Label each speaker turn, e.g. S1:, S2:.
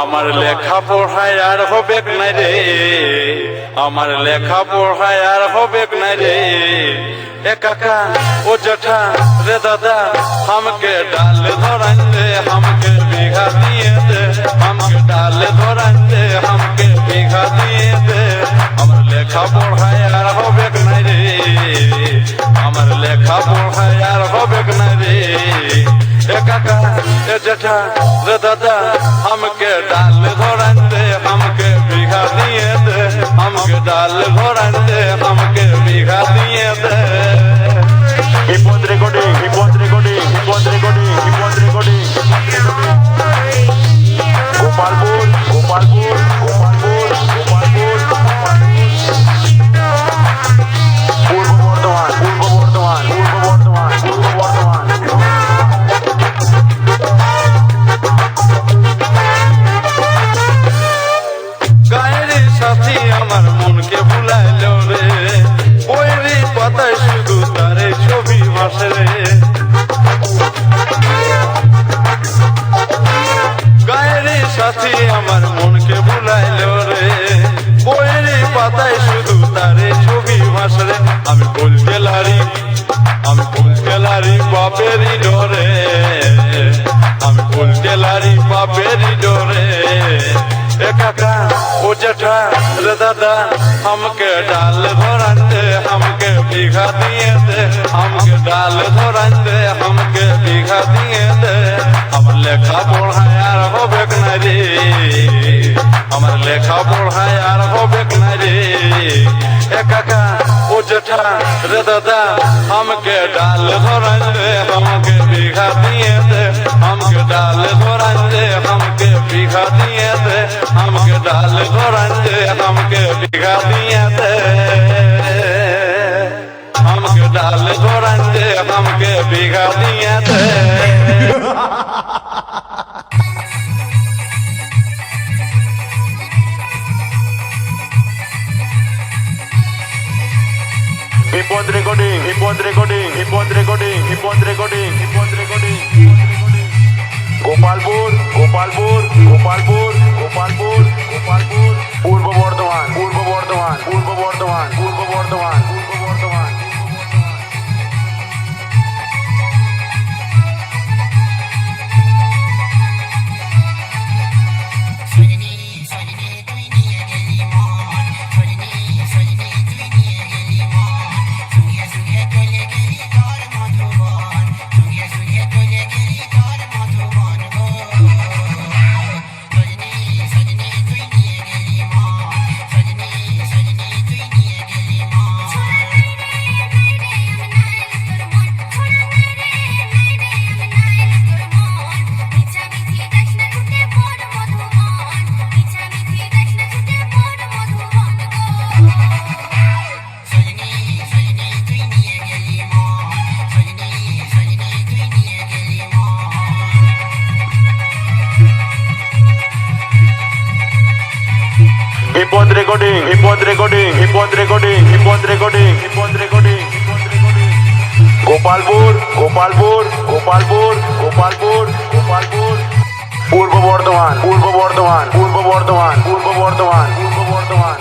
S1: আমার লেখা পড়ায় আর হবে না রে, আমার লেখা পড়ায় আর হবে না রে। এ কাকা ও জেঠা রে দাদা, हमके डाल धरान दे, हमके बीघा दिए दे, हमके डाल धरान दे, हमके बीघा दिए दे। আমার লেখা পড়ায় আর হবে না রে, আমার লেখা পড়ায় আর হবে না রে। ए काका ए जेठा रे दादा, हमके डाल धरान दे, हमके बीघा दिए दे, हमके डाल धरान दे, हमके बीघा दिए दे।
S2: हिपॉट रिकॉर्डिंग, हिपॉट रिकॉर्डिंग, हिपॉट रिकॉर्डिंग, हिपॉट रिकॉर्डिंग, गोपालपुर गोपालपुर गोपालपुर गोपालपुर पूर्व बर्धमान पूर्व बर्धमान पूर्व बर्धमान पूर्व बर्धमान।
S1: গায়ের সাথী আমার মনকে ভুলাইল রে, বইয়েরই পাতায় শুধু তারে ছবি ভাসে রে। গায়ের সাথী আমার মনকে ভুলাইল রে, বইয়েরই পাতায় শুধু তারে ছবি ভাসে রে। আমি বলতে লারি, আমি বলতে লারি বাপেরই ডরে, আমি বলতে লারি বাপেরই ডরে। ए काका ओ जेठा रे दादा, हमके डाल धरान दे, हमके बीघा दिए दे, हमके डाल धरान दे, हमके बीघा दिए दे। हमर लेखा पढ़ाई आर होबे ना रे, हमर लेखा पढ़ाई आर होबे ना रे। ए काका ओ जेठा रे दादा, हमके डाल धरान दे, हमके बीघा दिए दे, हमके डाल धरान दे, हमके बीघा दिए दे, हमके डाल धरान दे, हमके बीघा दिए दे, हमके डाल धरान दे, हमके बीघा दिए दे।
S2: हिपॉट रिकॉर्डिंग, हिपॉट रिकॉर्डिंग, हिपॉट रिकॉर्डिंग, हिपॉट रिकॉर्डिंग, हिपॉट रिकॉर्डिंग, गोपालपुर गोपालपुर गोपालपुर गोपालपुर गोपालपुर पूर्व बर्धमान पूर्व बर्धमान पूर्व बर्धमान पूर्व बर्धमान पूर्व बर्धमान। हिपॉट रिकॉर्डिंग, हिपॉट रिकॉर्डिंग, हिपॉट रिकॉर्डिंग, हिपॉट रिकॉर्डिंग, हिपॉट रिकॉर्डिंग, गोपालपुर गोपालपुर गोपालपुर गोपालपुर गोपालपुर पूर्व बर्धमान पूर्व बर्धमान पूर्व बर्धमान पूर्व बर्धमान पूर्व बर्धमान।